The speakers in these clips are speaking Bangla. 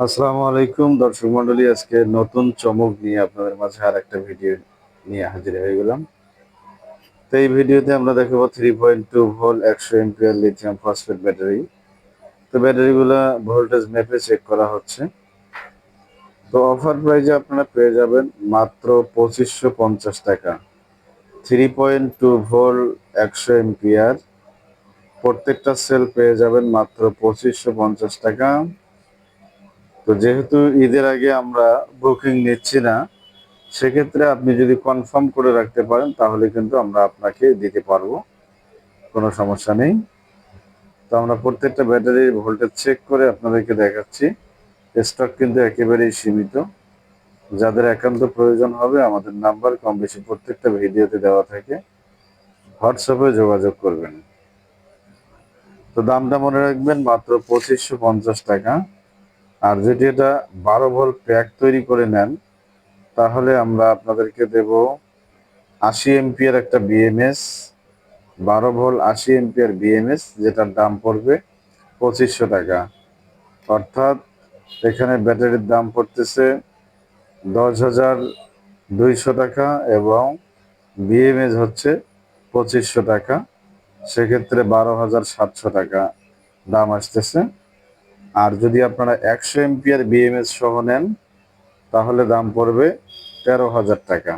আসসালামু আলাইকুম দর্শক মন্ডলী, আজকে নতুন চমক নিয়ে আপনাদের মাঝে আর একটা ভিডিও নিয়ে হাজির হয়ে গেলাম। তো এই ভিডিওতে আমরা দেখাবো 3.2 volt 100 ampere lithium phosphate battery. তো ব্যাটারিগুলা ভোল্টেজ মেপে চেক করা হচ্ছে। তো অফার প্রাইজে আপনারা পেয়ে যাবেন মাত্র 2550 টাকা। 3.2 ভোল্ট 100 এম্পিয়ার প্রত্যেকটা সেল পেয়ে যাবেন মাত্র 2550 টাকা। তো যেহেতু ঈদের আগে আমরা বুকিং নিচ্ছি না, সেক্ষেত্রে আপনি যদি কনফার্ম করে রাখতে পারেন তাহলে কিন্তু আমরা আপনাকে দিতে পারবো, কোনো সমস্যা নেই। তো আমরা প্রত্যেকটা ব্যাটারির ভোল্টেজ চেক করে আপনাদেরকে দেখাচ্ছি। স্টক কিন্তু একেবারেই সীমিত। যাদের একান্ত প্রয়োজন হবে আমাদের নাম্বার কম বেশি প্রত্যেকটা ভিডিওতে দেওয়া থাকে, হোয়াটসঅ্যাপে যোগাযোগ করবেন। তো দামটা মনে রাখবেন, মাত্র 2550 টাকা। আর যদি এটা 12 ভোল্ট প্যাক তৈরি করে নেন তাহলে আমরা আপনাদেরকে দেব 80 এম্পিয়ার একটা বিএমএস, 12 ভোল্ট 80 এম্পিয়ার বিএমএস, যেটার দাম পড়বে 2500 টাকা। অর্থাৎ এখানে ব্যাটারির দাম পড়তেছে 10,200 টাকা এবং বিএমএস হচ্ছে 2500 টাকা। সেক্ষেত্রে 12,700 টাকা দাম আসতেছে। আর যদি আপনারা 100 এম্পিয়ার বিএমএস সহ নেন তাহলে দাম পড়বে 13,000 টাকা।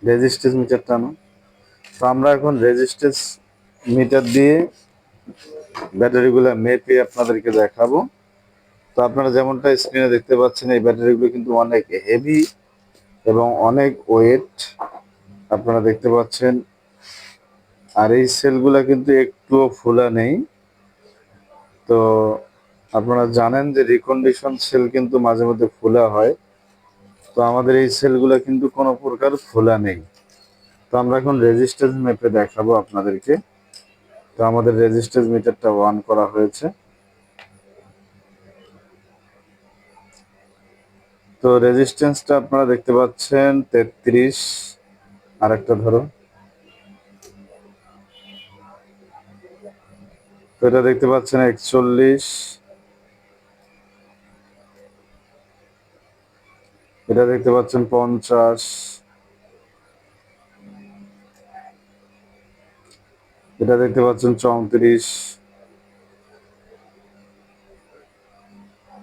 রেজিস্ট্যান্স মিটারটা আনো। তো আমরা এখন রেজিস্ট্যান্স মিটার দিয়ে ব্যাটারিগুলো মেপে আপনাদেরকে দেখাবো। তো আপনারা যেমনটা স্ক্রিনে দেখতে পাচ্ছেন, এই ব্যাটারিগুলো কিন্তু অনেক হেভি এবং অনেক ওয়েট আপনারা দেখতে পাচ্ছেন। আর এই সেলগুলো কিন্তু একটুও ফোলা নেই। তো আপনারা জানেন যে রিকন্ডিশন সেল কিন্তু মাঝে মধ্যে ফোলা হয়, তো আমাদের এই সেলগুলো কিন্তু কোনো প্রকার ফোলা নেই। তো আমরা এখন রেজিস্ট্যান্স মেপে দেখাবো আপনাদেরকে। তো আমাদের রেজিস্ট্যান্স মিটারটা অন করা হয়েছে। তো রেজিস্ট্যান্সটা আপনারা দেখতে পাচ্ছেন 33। আর একটা ধরো। তো এটা দেখতে পাচ্ছেন 41, এটা দেখতে পাচ্ছেন 50, এটা দেখতে পাচ্ছেন 34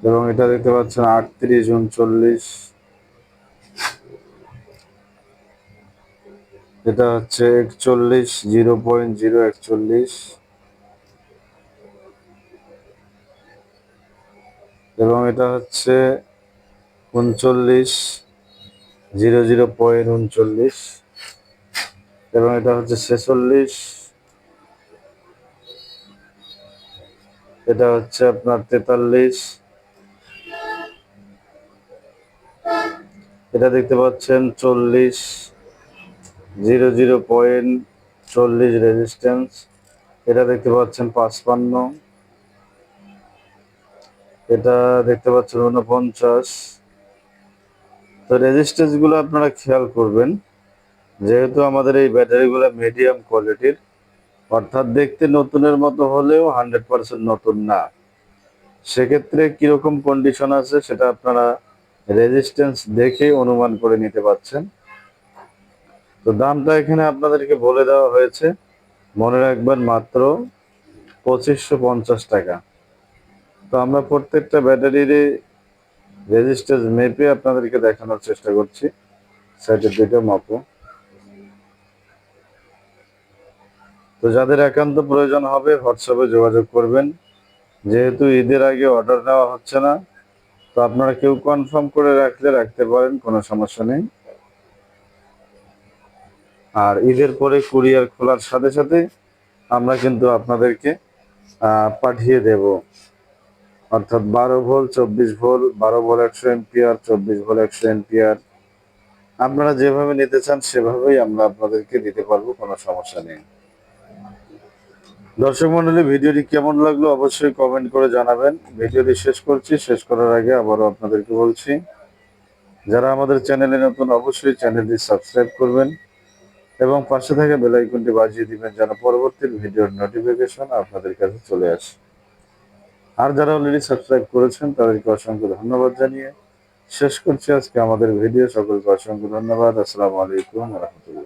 এবং এটা দেখতে পাচ্ছেন 38, 39, এটা হচ্ছে 41, 0.041 এবং এটা হচ্ছে 39, 0.39 এবং এটা হচ্ছে 46, এটা হচ্ছে আপনার 43, এটা দেখতে পাচ্ছেন 40, 0.40 রেজিস্ট্যান্স, এটা দেখতে পাচ্ছেন 55, এটা দেখতে পাচ্ছেন 49। তো রেজিস্ট্যান্স গুলো আপনারা খেয়াল করবেন, যেহেতু আমাদের এই ব্যাটারিগুলো মিডিয়াম কোয়ালিটির, অর্থাৎ দেখতে নতুনের মতো হলেও 100% নতুন না। সেক্ষেত্রে কিরকম কন্ডিশন আছে সেটা আপনারা রেজিস্ট্যান্স দেখে অনুমান করে নিতে পারছেন। তো দামটা এখানে আপনাদেরকে বলে দেওয়া হয়েছে, মনে রাখবেন মাত্র 2550 টাকা। তো আমরা প্রত্যেকটা ব্যাটারির রেজিস্ট্যান্স মেপে আপনাদেরকে দেখানোর চেষ্টা করছি। সাইডের দুটো মাপো। তো যাদের একান্ত প্রয়োজন হবে হোয়াটসঅ্যাপে যোগাযোগ করবেন। যেহেতু ঈদের আগে অর্ডার নেওয়া হচ্ছে না, তো আপনারা কেউ কনফার্ম করে রাখলে রাখতে পারেন, কোনো সমস্যা নেই। আর ঈদের পরে কুরিয়ার খোলার সাথে সাথে আমরা কিন্তু আপনাদেরকে পাঠিয়ে দেব। অর্থাৎ 12 volt 24 volt, 12 volt 100 ampere, 24 volt 100 ampere, আপনারা যেভাবে নিতে চান সেভাবেই আমরা আপনাদেরকে দিতে পারবো, কোনো সমস্যা নেই। দর্শক মন্ডলী, ভিডিওটি কেমন লাগলো অবশ্যই কমেন্ট করে জানাবেন। ভিডিওটি শেষ করছি। শেষ করার আগে আবারও আপনাদেরকে বলছি, যারা আমাদের চ্যানেলে নতুন অবশ্যই চ্যানেলটি সাবস্ক্রাইব করবেন এবং পাশে থাকা বেল আইকনটি বাজিয়ে দিবেন যেন পরবর্তী ভিডিওর নোটিফিকেশন আপনাদের কাছে চলে আসে। আর যারা অলরেডি সাবস্ক্রাইব করেছেন তাদেরকে অসংখ্য ধন্যবাদ জানিয়ে শেষ করছি আজকে আমাদের ভিডিও। সকলকে অসংখ্য ধন্যবাদ। আসসালামু আলাইকুম রহমতুল্লাহ।